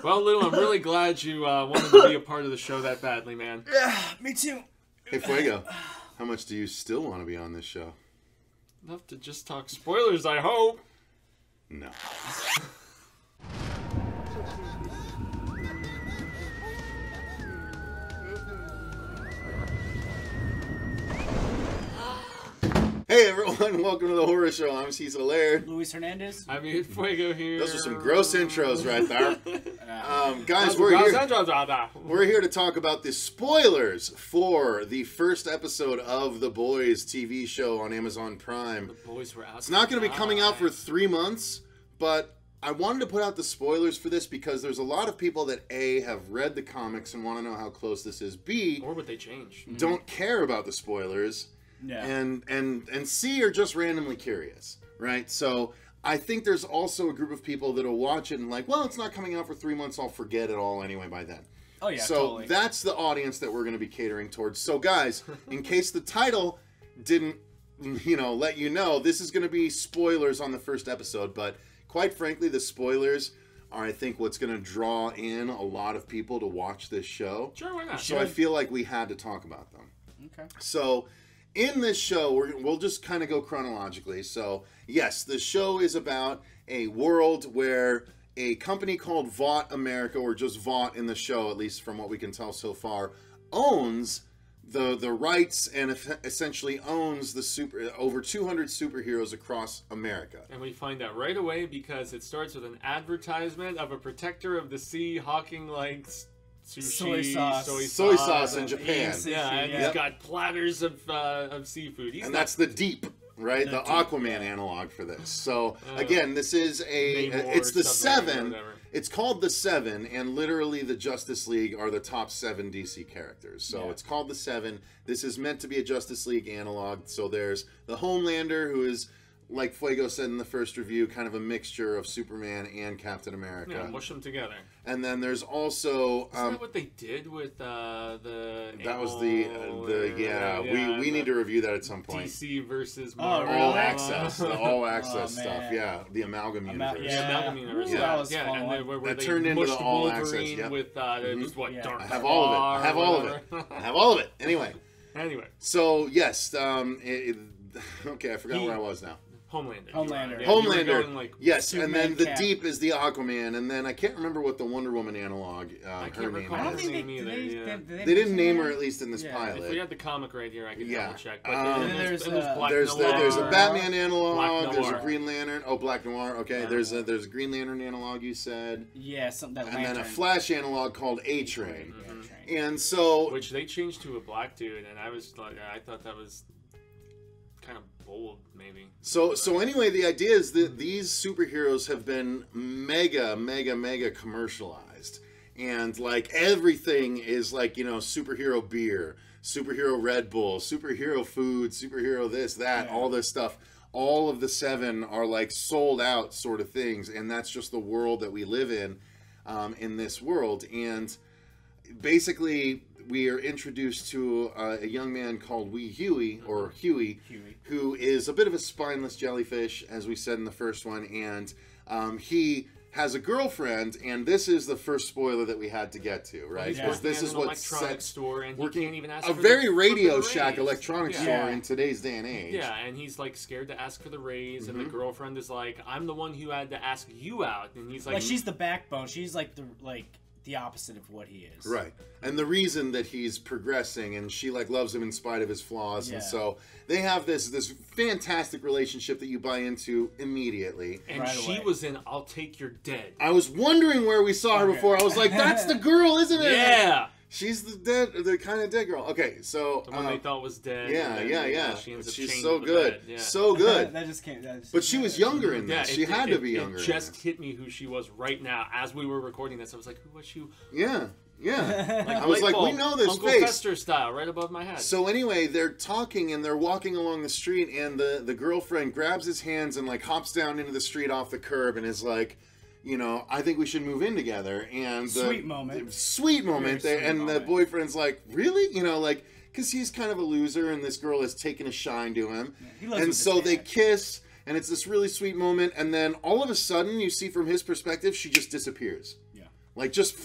Well, Lou, I'm really glad you wanted to be a part of the show that badly, man. Yeah, me too. Hey, Fuego, how much do you still want to be on this show? Enough to just talk spoilers, I hope. No. Hey everyone, welcome to the Horror Show. I'm Cecil, Laird. Luis Hernandez. I mean, Fuego here. Those are some gross intros right there. Guys, we're here to talk about the spoilers for the first episode of The Boys TV show on Amazon Prime. The Boys were out. It's not going to be coming out for 3 months, but I wanted to put out the spoilers for this because there's a lot of people that A, have read the comics and want to know how close this is, B, or would they change? Don't care about the spoilers. Yeah. And C are just randomly curious, right? So I think there's also a group of people that'll watch it and like, well, it's not coming out for 3 months, I'll forget it all anyway by then. Oh yeah, so totally. That's the audience that we're going to be catering towards. So guys, in case the title didn't, let you know, this is going to be spoilers on the first episode, but quite frankly, the spoilers are, I think, what's going to draw in a lot of people to watch this show. Sure, why not? So I feel like we had to talk about them. Okay. So in this show, we'll just kind of go chronologically. So, yes, the show is about a world where a company called Vought America, or just Vought in the show, at least from what we can tell so far, owns the rights and essentially owns the over 200 superheroes across America. And we find that right away because it starts with an advertisement of a protector of the sea hawking like sushi, soy sauce in Japan. Yeah, and he's got platters of seafood. And that's the Deep, right? The Aquaman analog for this. So again, this is it's the Seven. It's called the Seven, and literally the Justice League are the top 7 DC characters. So it's called the Seven. This is meant to be a Justice League analog. So there's the Homelander, who is, like Fuego said in the first review, kind of a mixture of Superman and Captain America. Yeah, mush them together. And then there's also... Isn't that what they did with the... That was we need to review that at some point. DC versus Marvel. All Access. The All Access stuff. Yeah, the Amalgam Universe. Amalgam Universe. Ooh, that was fun. And where that they turned into the All Wolverine Access. Yep. With Dark I have all of it. I have all of it. I have all of it. Anyway. So, yes. Okay, I forgot where I was now. Homelander. Homelander. Yes, Superman, and then the Deep is the Aquaman, and then I can't remember what the Wonder Woman analog her name is. They didn't name her, at least in this pilot. If we had the comic right here, I could double check. But there's a Batman analog. There's a Green Lantern. Oh, Black Noir. Okay, there's a Green Lantern analog. You said. Yeah, something. And then a Flash analog called A-Train. And so, which they changed to a black dude, and I thought that was kind of bold, maybe. So anyway, the idea is that these superheroes have been mega commercialized, and like everything is like, superhero beer, superhero Red Bull, superhero food, superhero this, that, all this stuff. All of the 7 are like sold out sort of things, and that's just the world that we live in this world. And basically, we are introduced to a young man called Huey, who is a bit of a spineless jellyfish, as we said in the first one, and he has a girlfriend, and this is the first spoiler that we had to get to, right? Because this is what sets working a very Radio Shack electronics store in today's day and age. Yeah, and he's like scared to ask for the raise, and the girlfriend is like, "I'm the one who had to ask you out," and he's like, she's the backbone. She's like the opposite of what he is. Right. And the reason that he's progressing, and she loves him in spite of his flaws. And so they have this fantastic relationship that you buy into immediately. And she was in I'll Take Your Dead. I was wondering where we saw her before. I was like, that's the girl, isn't it? Yeah. She's the kind of dead girl. Okay, so the one they thought was dead. Yeah. She's so good, so good. That just came. But she was younger in this. She had to be younger. It just hit me who she was right now as we were recording this. I was like, who was she? Yeah. I was like, we know this Uncle face. Fester style, right above my head. So anyway, they're talking and they're walking along the street, and the girlfriend grabs his hands and hops down into the street off the curb and is like, I think we should move in together. And sweet moment. And the boyfriend's like, really? Because he's kind of a loser, and this girl has taken a shine to him. Yeah, and so they kiss, and it's this really sweet moment. And then all of a sudden, you see from his perspective, she just disappears. like just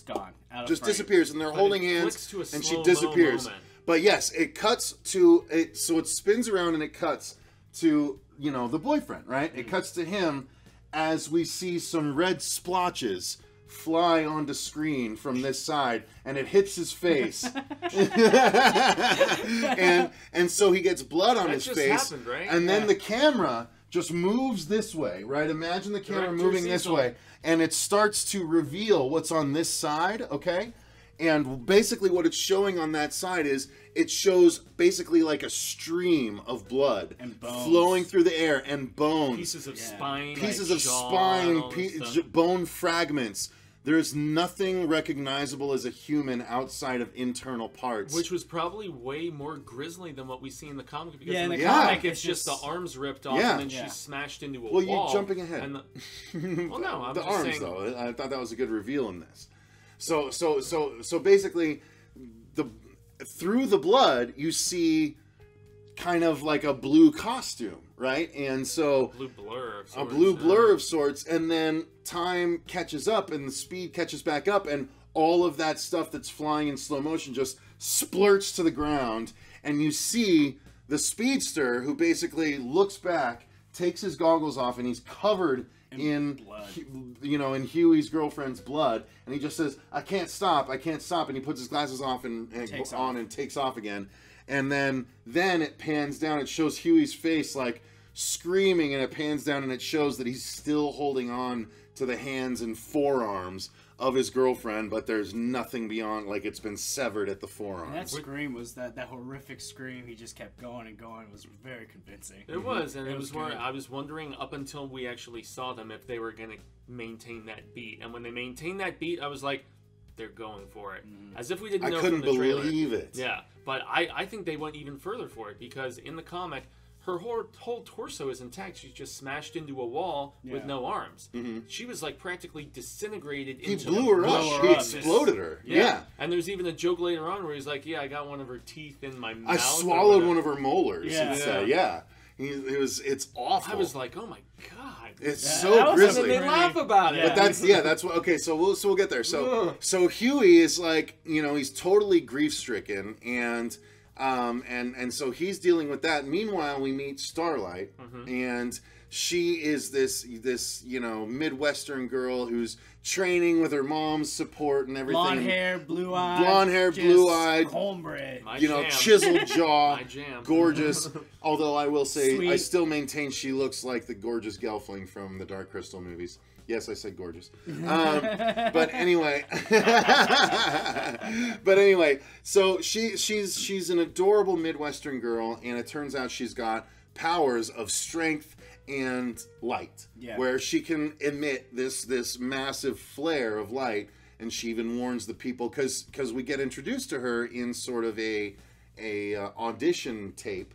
gone. Out of just frame. disappears, and they're But holding it hands, flicks to a and she slow-mo disappears. moment. But yes, it cuts to it, so it spins around and it cuts to the boyfriend, right? It cuts to him as we see some red splotches fly onto screen from this side, and it hits his face, and so he gets blood on his just face, happened, right? and then the camera just moves this way, right? Imagine the camera Director moving this Cecil. way, and it starts to reveal what's on this side, okay? And basically what it's showing on that side is it shows basically like a stream of blood And bones. flowing through the air, and bones. Pieces of spine. Pieces like of jaw, spine, all this stuff. bone fragments. There's nothing recognizable as a human outside of internal parts. Which was probably way more grisly than what we see in the comic, because Yeah, in the in the comic comic, it's it's just the just- arms ripped off Yeah. and then Yeah. she's smashed into a Well, wall. you're jumping ahead. And well, no, I'm the just arms saying, though. I thought that was a good reveal in this. So basically, through the blood you see kind of like a blue costume, right? And so blue blur. Of a sorts, blue yeah. blur of sorts, and then time catches up and the speed catches back up, and all of that stuff that's flying in slow motion just splurts to the ground, and you see the speedster, who basically looks back, takes his goggles off, and he's covered in blood. in Huey's girlfriend's blood, and he just says, I can't stop, and he puts his glasses off and Takes on off. and takes off again. And then it pans down, it shows Huey's face like screaming, and it pans down and it shows that he's still holding on to the hands and forearms of his girlfriend, but there's nothing beyond, like it's been severed at the forearm. And that scream was that horrific scream. He just kept going and going. It was very convincing. It was, and It it was was where good. I was wondering up until we actually saw them if they were going to maintain that beat. And when they maintained that beat, I was like, they're going for it. As if we didn't I know couldn't from the trailer. believe it. Yeah, but I think they went even further for it, because in the comic, her whole torso is intact. She's just smashed into a wall with Yeah. no arms. She was like practically disintegrated. He into blew her the up. bush. He exploded her. Yeah. And there's even a joke later on where he's like, "Yeah, I got one of her teeth in my mouth. I swallowed one of her molars. Yeah. He'd say. Yeah. It's awful. I was like, "Oh my god!" It's Yeah, so that was And grisly. then they laugh about it. Yeah. But that's what. Okay, so we'll get there. So Huey is like, he's totally grief stricken, and so he's dealing with that. Meanwhile, we meet Starlight, and she is this Midwestern girl who's training with her mom's support and everything. Blonde hair, blue eyed. Blonde hair, blue-eyed. Homebred. My You know, jam. chiseled jaw, My jam. gorgeous. Although I will say, Sweet. I still maintain she looks like the gorgeous Gelfling from the Dark Crystal movies. Yes, I said gorgeous. But anyway, so she's an adorable Midwestern girl, and it turns out she's got powers of strength and light, Yeah. where she can emit this massive flare of light, and she even warns the people, because we get introduced to her in sort of a audition tape,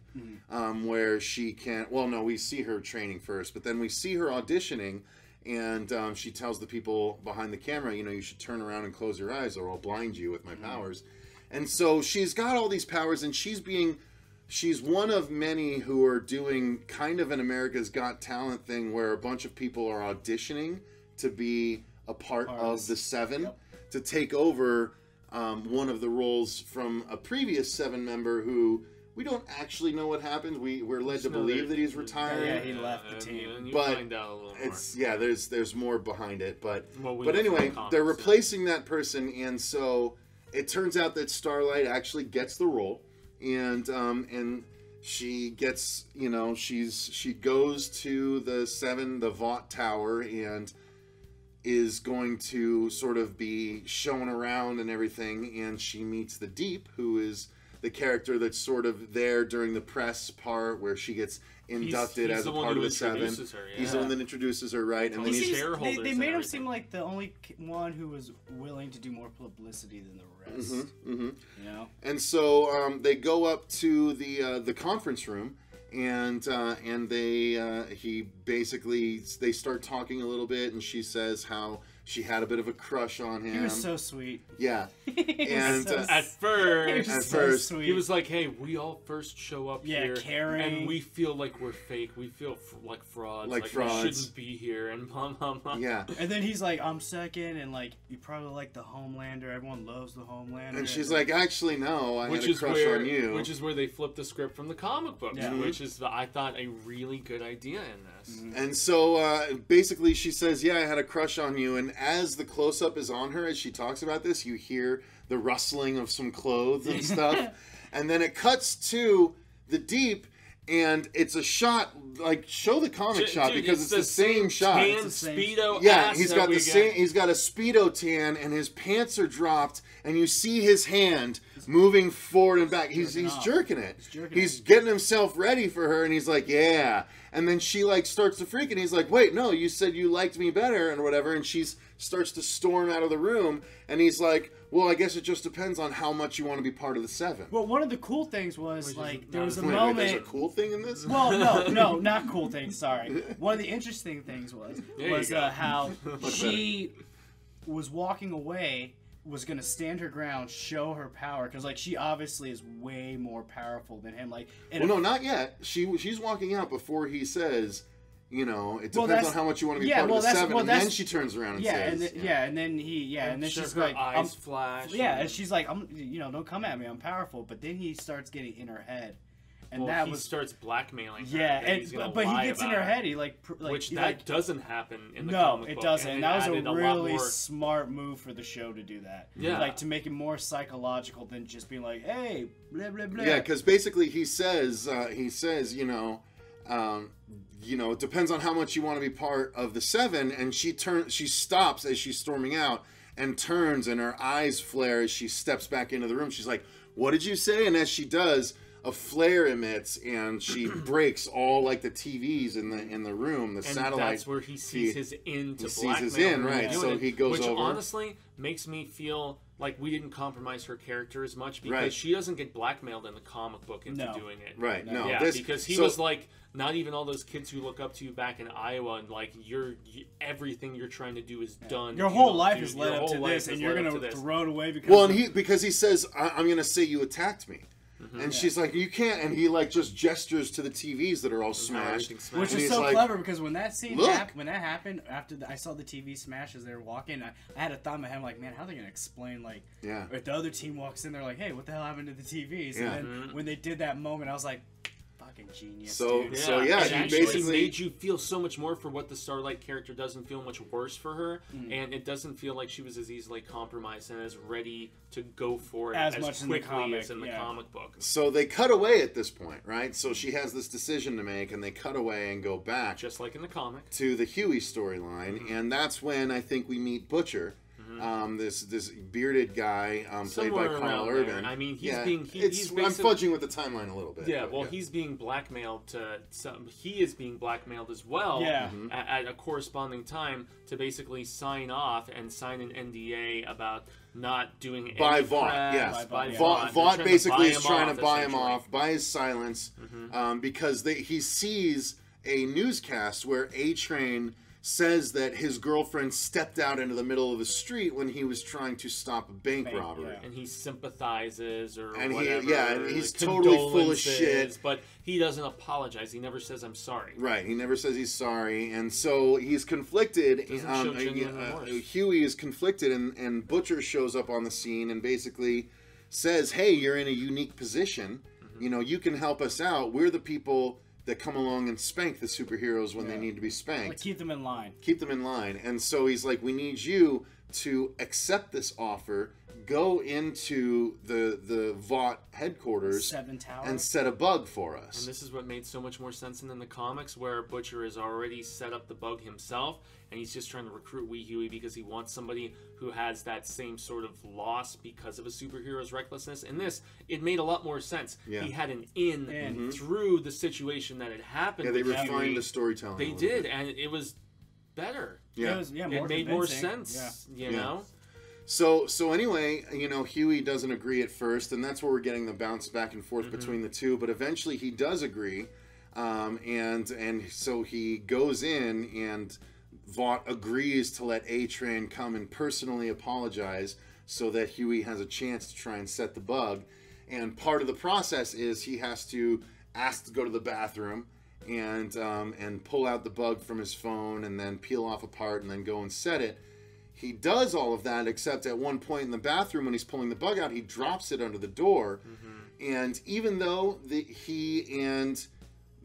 where she can. Well, no, we see her training first, but then we see her auditioning, and she tells the people behind the camera, you should turn around and close your eyes, or I'll blind you with my powers. And so she's got all these powers, and she's one of many who are doing kind of an America's Got Talent thing, where a bunch of people are auditioning to be a part of the Seven, to take over one of the roles from a previous Seven member who we don't actually know what happened. We're led to believe that he's retired. Yeah, he left the team. And you But find out a little more. there's more behind it, but Well, we but look anyway, at the comics, they're yeah. replacing that person, and so it turns out that Starlight actually gets the role, and she gets, she goes to the Vought Tower, and is going to sort of be shown around and everything, and she meets the Deep, who is the character that's sort of there during the press part where she gets inducted He's as the a one part who of the Seven. introduces her, He's the one that introduces her, right? And He then seems- he's shareholders they and made him everything. seem like the only one who was willing to do more publicity than the rest. You know? And so they go up to the conference room, and he basically they start talking a little bit, and she says how she had a bit of a crush on him. He was so sweet. Yeah. And At first, sweet. he was like, "Hey, we all first show up here, caring, and we feel like we're fake. We feel like frauds. Like frauds. We shouldn't be here." And blah blah blah. Yeah. And then he's like, "I'm second, and like you probably like the Homelander. Everyone loves the Homelander." And she's like, "Actually, no, I had a crush on you." Which is where they flipped the script from the comic books, which is I thought a really good idea in this. And so basically she says, "Yeah, I had a crush on you." And as the close-up is on her, as she talks about this, you hear the rustling of some clothes and stuff. And then it cuts to the Deep, and it's a shot, like, show the comic shot, because it's the same shot. Tan Speedo yeah, he's got the same, he's got a Speedo tan, and his pants are dropped, and you see his hand moving forward and back. He's jerking it. He's getting himself ready for her, and he's like, "Yeah." And then she, like, starts to freak, and he's like, "Wait, no, you said you liked me better," and whatever, and she's starts to storm out of the room, and he's like, "Well, I guess it just depends on how much you want to be part of the Seven." Well, one of the cool things was, there was a Wait, moment... there's a cool thing in this? Well, no, not cool things, sorry. One of the interesting things was how she was walking away, was going to stand her ground, show her power, because, like, she obviously is way more powerful than him. Like, well, no, not yet. She's walking out before he says... You know, it depends on how much you want to be part of the Seven, and then she turns around and says, and then and then she's like, eyes flash. Yeah, and she's like, don't come at me, I'm powerful. But then he starts getting in her head, and he starts blackmailing her. Yeah, but he gets in her head. He which doesn't happen in the no, comic book. No, it doesn't. And that was a really more... smart move for the show to do that. Yeah, like to make it more psychological than just being like, hey, blah blah blah. Yeah, because basically he says, it depends on how much you want to be part of the Seven, and she stops as she's storming out and turns, and her eyes flare as she steps back into the room. She's like, "What did you say?" And as she does, a flare emits, and she breaks all, like, the TVs in the room, the satellite. That's where he sees his in to blackmail. He sees his in, right? So he goes over. Which honestly makes me feel like we didn't compromise her character as much, because she doesn't get blackmailed in the comic book into doing it. Right. No. Yeah, because he was like, not even all those kids who look up to you back in Iowa, and like everything you're trying to do is done. Your whole life is led up to this, and you're gonna throw it away because. Well, and because he says, "I'm gonna say you attacked me." And she's like, "You can't," and he, like, just gestures to the TVs that are all smashed. Which is so clever, because when that scene happened, after I saw the TV smash as they were walking, I had a thought in my head, like, man, how are they going to explain, like, if the other team walks in, they're like, hey, what the hell happened to the TVs? And then when they did that moment, I was like, fucking genius, dude. It basically made you feel so much more for what the Starlight character doesn't feel much worse for her, and it doesn't feel like she was as easily compromised and as ready to go for it as quickly as in the comic book. So they cut away at this point, right? So she has this decision to make, and they cut away and go back, just like in the comic, to the Huey storyline, and that's when I think we meet Butcher. This bearded guy played by Carl Urban. There. I mean, I'm fudging with the timeline a little bit. Yeah, he's being blackmailed he is being blackmailed as well at a corresponding time to basically sign off and sign an NDA about not doing any by Vought. Yes, Vought basically is trying to buy him off by his silence, because he sees a newscast where A-Train says that his girlfriend stepped out into the middle of the street when he was trying to stop a bank robbery. And he sympathizes or and whatever. And he's totally full of shit. But he doesn't apologize. He never says, I'm sorry. Right. He never says he's sorry. And so he's conflicted. Huey is conflicted, and Butcher shows up on the scene and basically says, hey, you're in a unique position. You know, you can help us out. We're the people that come along and spank the superheroes when they need to be spanked. Like, keep them in line. Keep them in line. And so he's like, we need you to accept this offer, go into the Vought headquarters, Seven Towers, and set a bug for us. And this is what made so much more sense than in the comics, where Butcher has already set up the bug himself, and he's just trying to recruit Wee Huey because he wants somebody who has that same sort of loss because of a superhero's recklessness. In this, it made a lot more sense. He had an in through the situation that had happened. Yeah, they refined the storytelling. They did, and it was better. Yeah, it made more sense. You know. So anyway, you know, Huey doesn't agree at first, and that's where we're getting the bounce back and forth between the two. But eventually, he does agree. And so he goes in, and Vought agrees to let A-Train come and personally apologize so that Huey has a chance to try and set the bug. And part of the process is he has to ask to go to the bathroom and pull out the bug from his phone and then peel off a part and then go and set it. He does all of that, except at one point in the bathroom when he's pulling the bug out, he drops it under the door. And even though he and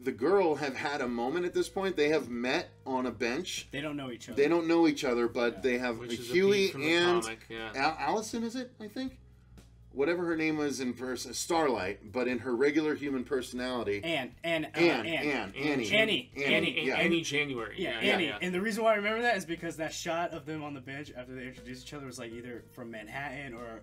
the girl have had a moment at this point, they have met on a bench. They don't know each other. They don't know each other, but they have Huey and comic, Allison, is it? I think? Whatever her name was in person, Starlight, but in her regular human personality. Annie. Annie January. Yeah, Annie. Yeah. And the reason why I remember that is because that shot of them on the bench after they introduced each other was like either from Manhattan or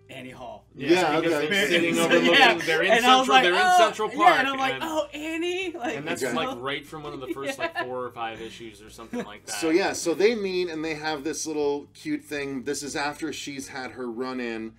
Annie Hall. Yeah, they're sitting overlooking. They're in Central Park. Yeah, and I'm like, oh, Annie. Like, and that's like right from one of the first like 4 or 5 issues or something like that. So yeah, so they meet and they have this little cute thing. This is after she's had her run-in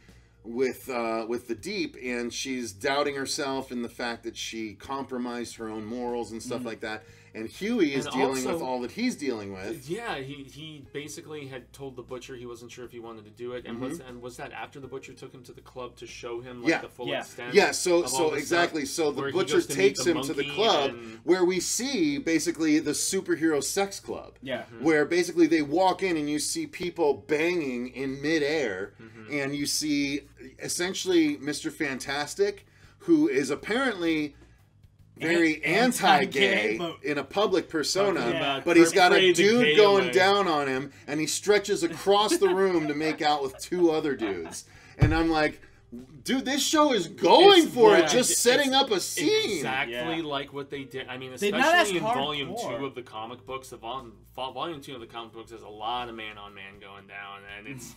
with the Deep, and she's doubting herself and the fact that she compromised her own morals and stuff like that. And Huey is dealing with all that he's dealing with. Yeah, he basically had told the Butcher he wasn't sure if he wanted to do it, and was that after the Butcher took him to the club to show him like the full extent? Yeah, so exactly. So the Butcher takes him to the club where we see basically the superhero sex club. Yeah. Where basically they walk in and you see people banging in midair, and you see essentially Mr. Fantastic, who is apparently very anti-gay in a public persona, but he's got a dude going down on him, and he stretches across the room to make out with 2 other dudes. And I'm like, dude, this show is going for it, just setting up a scene. Exactly like what they did. I mean, especially in Volume 2 of the comic books. Volume 2 of the comic books has a lot of man-on-man going down, and it's...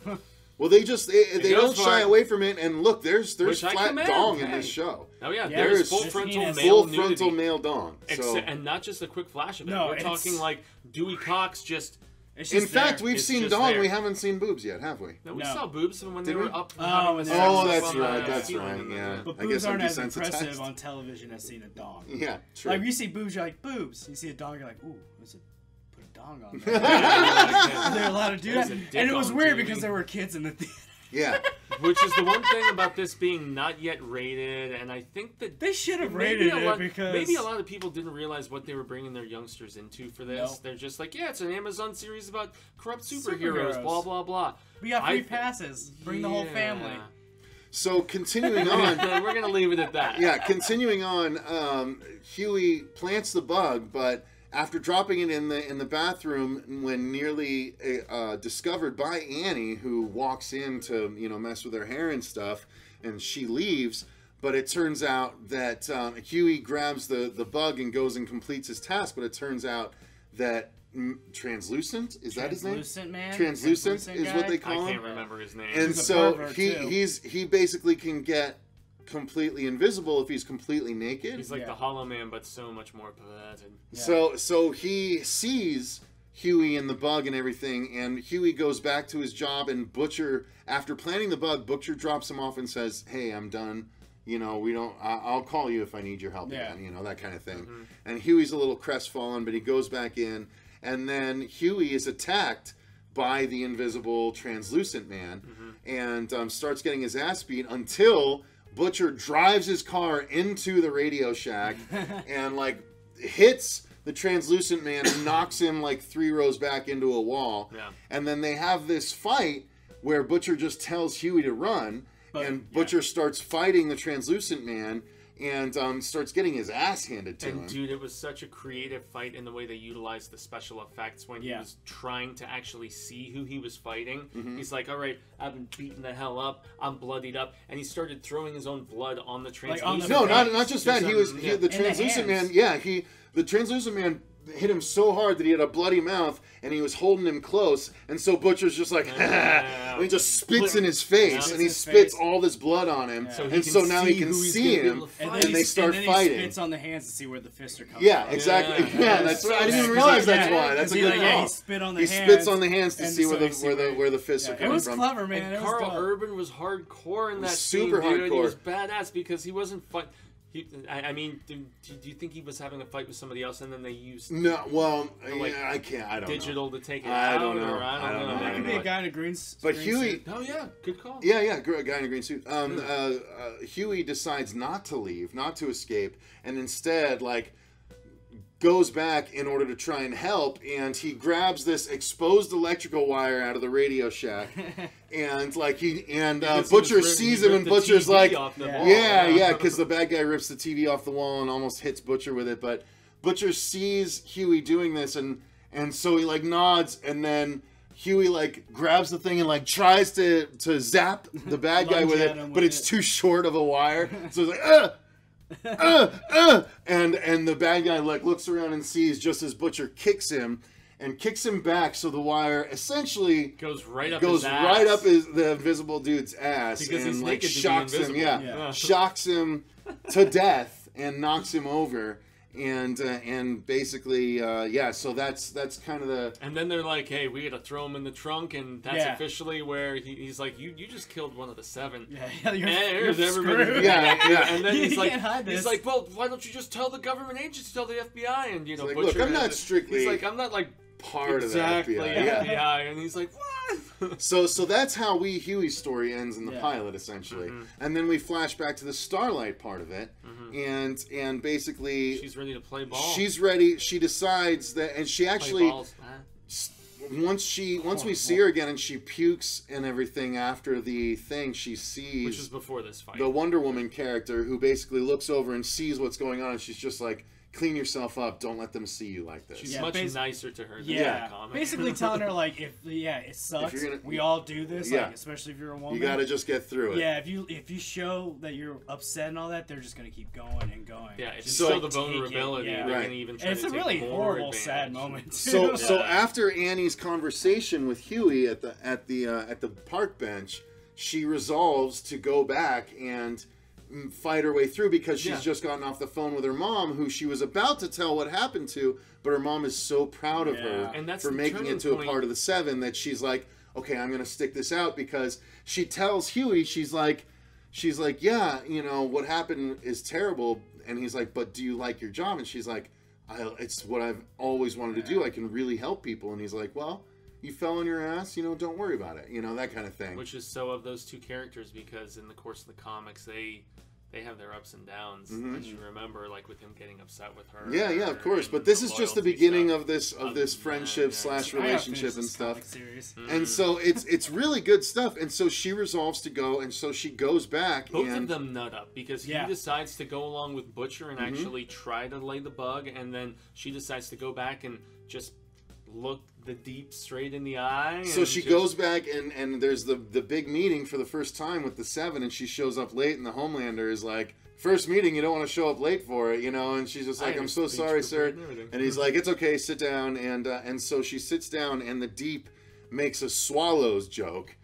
Well, they don't shy away from it, and look, there's flat dong in this show. Oh yeah, there's full frontal male dong. So. And not just a quick flash of it. We're talking like Dewey Cox just... In fact, we've seen dong. We haven't seen boobs yet, have we? No, we saw boobs when they were up. That's right. Yeah. But boobs aren't as impressive on television as seeing a dong. Yeah, true. Like you see boobs, you're like boobs. You see a dong, you're like, ooh, what's it? Dong on there. They're allowed to do that. And it was weird because there were kids in the theater. Yeah. Which is the one thing about this being not yet rated, and I think that they should have rated it because maybe a lot of people didn't realize what they were bringing their youngsters into for this. Nope. They're just like, yeah, it's an Amazon series about corrupt superheroes. Blah blah blah. We got free passes. Bring the whole family. So continuing on, we're gonna leave it at that. Yeah, continuing on. Huey plants the bug, but after dropping it in the bathroom, when nearly discovered by Annie, who walks in to mess with her hair and stuff, and she leaves. But it turns out that Huey grabs the bug and goes and completes his task. But it turns out that Translucent, is that his name? Translucent is what they call him. I can't remember his name. And so he basically can get completely invisible if he's completely naked. He's like the Hollow Man, but so much more pathetic. Yeah. So he sees Huey and the bug and everything, and Huey goes back to his job, and Butcher, after planting the bug, Butcher drops him off and says, "Hey, I'm done. I'll call you if I need your help again." That kind of thing. And Huey's a little crestfallen, but he goes back in, and then Huey is attacked by the invisible Translucent Man, and starts getting his ass beat until Butcher drives his car into the Radio Shack and hits the Translucent Man and knocks him 3 rows back into a wall. Yeah. And then they have this fight where Butcher just tells Huey to run, and Butcher starts fighting the Translucent Man and starts getting his ass handed to him. And dude, it was such a creative fight in the way they utilized the special effects when he was trying to actually see who he was fighting. He's like, all right, I've been beaten the hell up, I'm bloodied up, and he started throwing his own blood on the Translucent Man. No, not just that. The Translucent Man, the Translucent Man hit him so hard that he had a bloody mouth, and he was holding him close, and so Butcher's just like, and he just spits in his face, and he spits all this blood on him, and so now he can see him, and they start fighting. He spits on the hands to see where the fists are coming from. Exactly. Yeah, that's right. I didn't even realize that's why. That's a good call. He spits on the hands to see where the fists are coming from. It was clever, man. And Carl Urban was hardcore in that scene, dude. He was badass because he wasn't I mean, do you think he was having a fight with somebody else and then they used I can't. I don't digital know. to take it I out? don't know. I don't know. That could be a guy in a green suit. But Huey... Oh, yeah. Good call. Yeah, a guy in a green suit. Huey decides not to leave, not to escape, and instead, like, goes back in order to try and help, and he grabs this exposed electrical wire out of the Radio Shack, and Butcher sees him, and Butcher's like, because the bad guy rips the TV off the wall and almost hits Butcher with it, but Butcher sees Huey doing this, and so he like nods, and then Huey like grabs the thing and like tries to zap the bad guy with it, but it's too short of a wire, so he's like, and the bad guy like looks around and sees just as Butcher kicks him back, so the wire essentially goes right up the invisible dude's ass, because and he's like naked shocks to be him, shocks him to death and knocks him over. And basically, so that's kind of the... And then they're like, hey, we gotta throw him in the trunk, and that's officially where he's like, you just killed one of the 7. You're everybody. And then he's like, well, why don't you just tell the government agency, tell the FBI? And, like, Butcher... Look, I'm not strictly... He's like, I'm not, like, part of the FBI. FBI. And he's like, what? So that's how Huey's story ends in the pilot, essentially. And then we flash back to the Starlight part of it. And basically... She's ready to play ball. She's ready. She decides that... And she actually... Once we see her again and she pukes and everything after the thing, she sees... Which is before this fight. The Wonder Woman character, who basically looks over and sees what's going on, and she's just like... Clean yourself up. Don't let them see you like this. She's much nicer to her than that comic. Basically telling her, like, it sucks. We all do this, like, especially if you're a woman. You gotta just get through it. Yeah, if you show that you're upset and all that, they're just gonna keep going and going. Yeah, if you show the vulnerability, they're gonna even try to take more advantage. It's a really horrible, sad moment, too. So after Annie's conversation with Huey at the park bench, she resolves to go back and fight her way through, because she's just gotten off the phone with her mom, who she was about to tell what happened to, but her mom is so proud of her for making it to a part of the 7 that she's like, okay, I'm gonna stick this out, because she tells Huey, she's like, yeah, what happened is terrible, and he's like, but do you like your job? And she's like, it's what I've always wanted to do. I can really help people. And he's like, well, you fell on your ass, don't worry about it, that kind of thing. Which is so of those two characters, because in the course of the comics, they have their ups and downs, as you remember, like with him getting upset with her. Yeah, of course. But this is just the beginning of this friendship / relationship and stuff. And so it's really good stuff. And so she resolves to go, and so she goes back. Both of them nut up, because he decides to go along with Butcher and actually try to lay the bug, and then she decides to go back and just look the Deep straight in the eye. So she goes back, and there's the big meeting for the first time with the 7, and she shows up late, and the Homelander is like, first meeting, you don't want to show up late for it, and she's just like, I'm so sorry, sir. And he's like, it's okay, sit down. And so she sits down, and the Deep makes a swallows joke.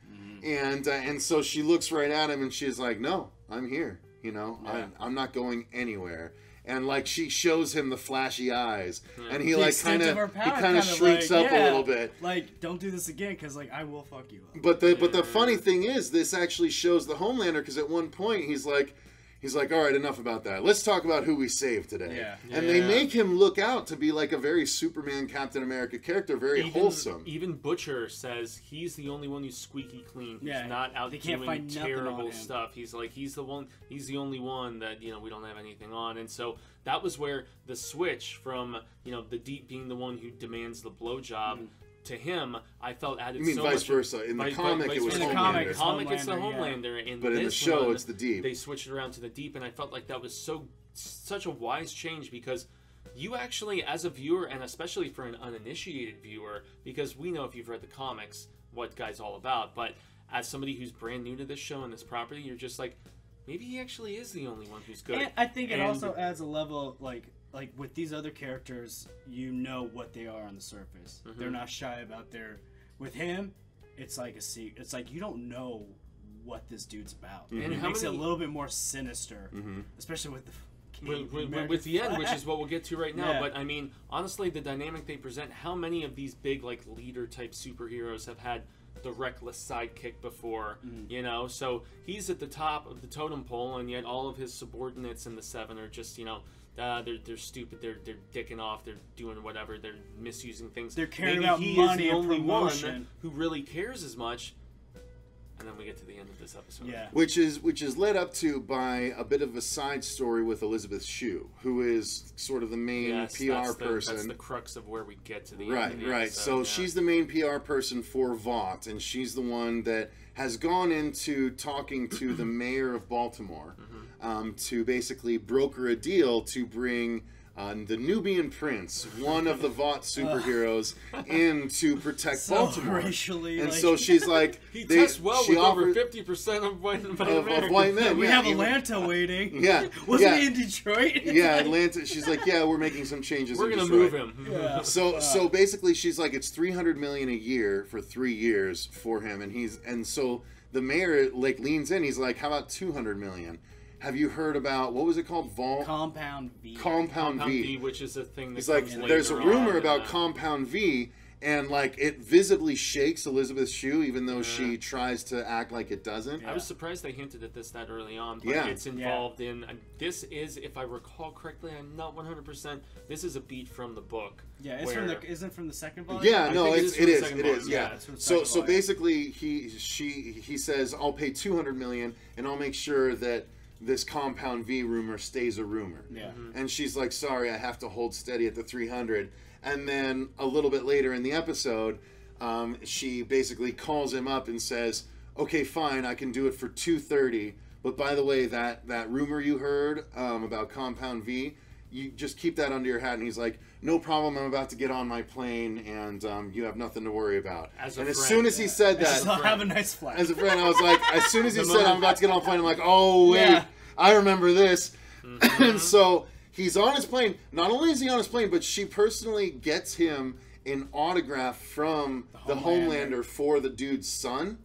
And so she looks right at him, and she's like, no, I'm here. I'm not going anywhere. And like she shows him the flashy eyes, and he like kind of shrinks up a little bit. Like, don't do this again, because like I will fuck you up. But the funny thing is, this actually shows the Homelander, because at one point he's like, all right, enough about that. Let's talk about who we saved today. And they make him look out to be like a very Superman, Captain America character, very wholesome. Even Butcher says he's the only one who's squeaky clean. He's not out doing terrible stuff. He's like, he's the only one that, we don't have anything on. And so that was where the switch from, the Deep being the one who demands the blowjob to him, I felt added so much. You mean vice versa? In the comic, it was Homelander. In the comic, it's the Homelander. But in the show, it's the Deep. They switched it around to the Deep, and I felt like that was such a wise change, because you actually, as a viewer, and especially for an uninitiated viewer, because we know if you've read the comics what Guy's all about, but as somebody who's brand new to this show and this property, you're just like, maybe he actually is the only one who's good. And I think it also adds a level of, like with these other characters, what they are on the surface. They're not shy about with him, it's like a secret. It's like you don't know what this dude's about. And it makes it a little bit more sinister, especially with the end, which is what we'll get to right now. But I mean, honestly, the dynamic they present, how many of these big like leader type superheroes have had the reckless sidekick before, you know. So he's at the top of the totem pole, and yet all of his subordinates in the Seven are just, you know, they're stupid, they're dicking off, they're doing whatever, they're misusing things. They're caring Maybe about he money is the and only promotion. one who really cares as much. And then we get to the end of this episode. Yeah. Which is led up to by a bit of a side story with Elizabeth Shue, who is sort of the main PR person. That's the crux of where we get to the right, end of the right. episode. So she's the main PR person for Vought, and she's the one that has gone into talking to the mayor of Baltimore to basically broker a deal to bring the Nubian Prince, one of the Vought superheroes, in to protect Baltimore. Racially, and so she's like, he tests well with over 50% of white men. We have Atlanta waiting. Yeah, wasn't he in Detroit? Yeah, Atlanta. She's like, yeah, we're making some changes. We're gonna move him. Yeah. So basically, she's like, it's $300 million a year for 3 years for him, and so the mayor like leans in. He's like, how about $200 million? Have you heard about, what was it called? Compound V. Compound V, which is a thing that it's like, there's a rumor about Compound V, and like it visibly shakes Elizabeth Shue, even though she tries to act like it doesn't. I was surprised they hinted at this that early on, but it's involved in, this is, if I recall correctly, I'm not 100%, this is a beat from the book. Yeah, it's isn't from the second volume? Yeah, no, it is. Yeah. So basically, he says, I'll pay $200 million, and I'll make sure that this Compound V rumor stays a rumor. Yeah. And she's like, sorry, I have to hold steady at the 300. And then a little bit later in the episode, she basically calls him up and says, okay, fine, I can do it for 230. But by the way, that rumor you heard about Compound V, you just keep that under your hat. And he's like, no problem, I'm about to get on my plane, and you have nothing to worry about. As soon as he said that, I'll have a nice flight. As a friend, I was like, as soon as he said I'm about to get on a plane, I'm like, oh wait, I remember this. And so he's on his plane. Not only is he on his plane, but she personally gets him an autograph from the Homelander for the dude's son.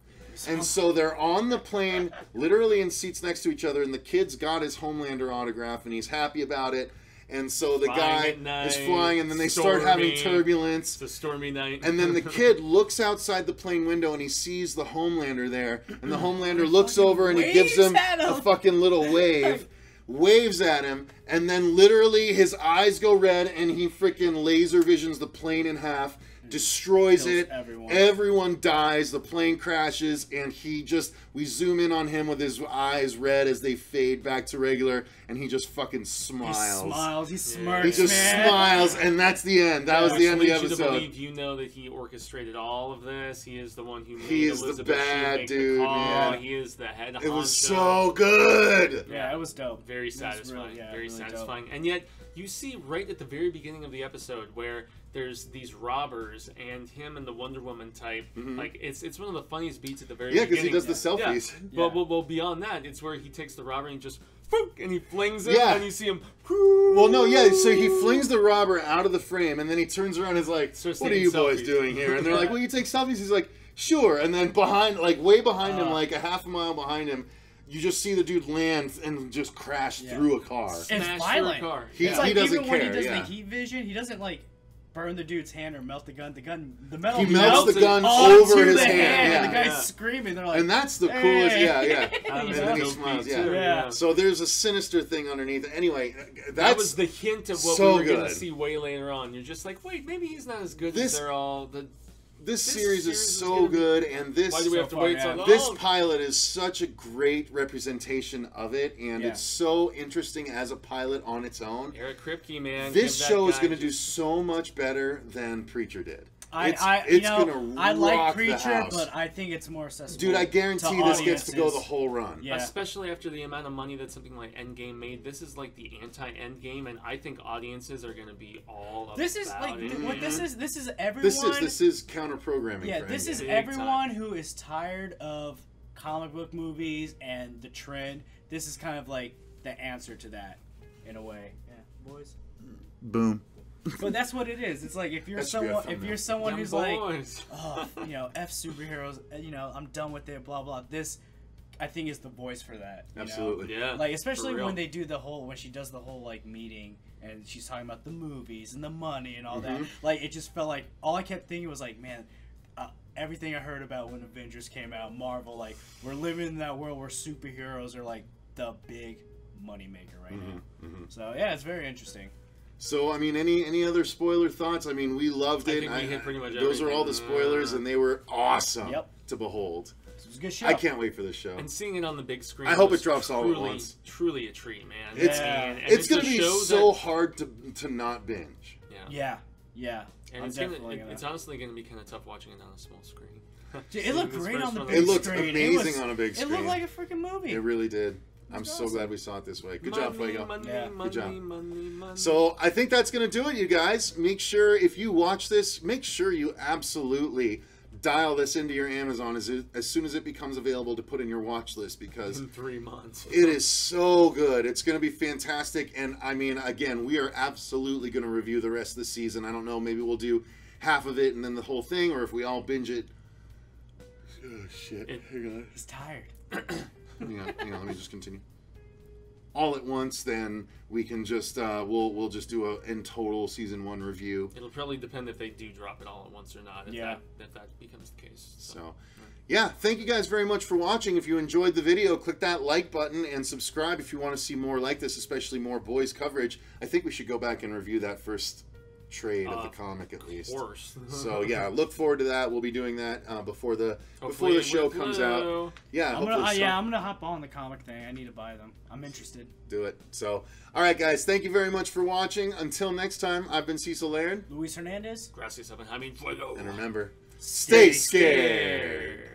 And so they're on the plane, literally in seats next to each other, and the kid's got his Homelander autograph, and he's happy about it. And so the guy is flying, and then they start having turbulence. It's a stormy night. And then the kid looks outside the plane window, and he sees the Homelander there. And the Homelander looks over, and he gives him a fucking little wave. Waves at him, and then literally his eyes go red, and he freaking laser visions the plane in half. Destroys it. Everyone dies. The plane crashes, and we zoom in on him with his eyes red as they fade back to regular, and he just fucking smiles. He smirks. He just smiles, and that's the end. That was the end of the episode. You know that he orchestrated all of this. He is the one who made He is Elizabeth the bad dude, man. He is the head honcho. It was so good. Yeah, it was dope. Very satisfying. Very really satisfying. And yet, you see right at the very beginning of the episode where there's these robbers and him and the Wonder Woman type. Like it's one of the funniest beats at the very beginning. Yeah, because he does the selfies. Yeah. Well, beyond that, it's where he takes the robber and just and he flings it, and you see him. Well, no, so he flings the robber out of the frame, and then he turns around and is like, "What are you boys doing here?" And they're like, "Well, you take selfies." He's like, "Sure." And then way behind him, like a half a mile behind him, you just see the dude land and just crash through a car. It's violent. He doesn't even when care. He does the heat vision, he doesn't burn the dude's hand or melt the gun. The metal he melts the gun over his hand. And the guy's screaming. They're like, and that's the coolest. Yeah. And then he smiles. Yeah. So there's a sinister thing underneath. Anyway, that was the hint of what we were going to see way later on. You're just like, wait, maybe he's not as good as they're all. This series is so good, and this why do we have to wait so long? This pilot is such a great representation of it, and it's so interesting as a pilot on its own. Eric Kripke, man, this show is going to do so much better than Preacher did. I like Preacher, but I think it's more accessible. Dude, I guarantee this gets to go the whole run. Yeah. Especially after the amount of money that something like Endgame made. This is like the anti-Endgame, and I think audiences are going to be all about this is like it. What this is everyone. This is counter programming. Yeah, this is everyone who is tired of comic book movies and the trend. This is kind of like the answer to that, in a way. Yeah, boys. Boom. But that's what it is. It's like if you're someone who's like, oh, F superheroes, I'm done with it, blah blah. This, I think, is the voice for that. Absolutely. Yeah. Like especially when they do when she does the whole like meeting and she's talking about the movies and the money and all that. Like it just felt like all I kept thinking was like, man, everything I heard about when Avengers came out, Marvel, like, we're living in that world where superheroes are, like, the big moneymaker right now. So, yeah, it's very interesting. So, I mean, any other spoiler thoughts? I mean, we loved it. I think we hit pretty much those are all the spoilers, and they were awesome to behold. It was a good show. I can't wait for this show. And seeing it on the big screen, I hope it drops all at once. Truly a treat, man. It's going to be so hard to not binge. Yeah. And it's honestly going to be kind of tough watching it on a small screen. Dude, it looked great on the big screen. It looked amazing on a big screen. It looked like a freaking movie. It really did. I'm so glad we saw it this way. Good job, Fuego. Good job. Money. So I think that's going to do it, you guys. Make sure, if you watch this, make sure you absolutely dial this into your Amazon as soon as it becomes available to put in your watch list, because in 3 months. It is so good. It's going to be fantastic. And I mean, again, we are absolutely going to review the rest of the season. I don't know, maybe we'll do half of it and then the whole thing, or if we all binge it. Oh, shit. Hang on. He's tired. Hang on, let me just continue. All at once, then we can just we'll just do a in total season 1 review. It'll probably depend if they do drop it all at once or not. If that becomes the case. So yeah, thank you guys very much for watching. If you enjoyed the video, click that like button and subscribe if you want to see more like this, especially more boys coverage. I think we should go back and review that first trade of the comic at least. Of course. So yeah, look forward to that. We'll be doing that before the show comes out. Yeah, I'm gonna hop on the comic thing. I need to buy them. I'm interested. Do it. So, all right, guys, thank you very much for watching. Until next time, I've been Cecil Laird. Luis Hernandez. Gracias, Jaime. Fuego. And remember, stay scared.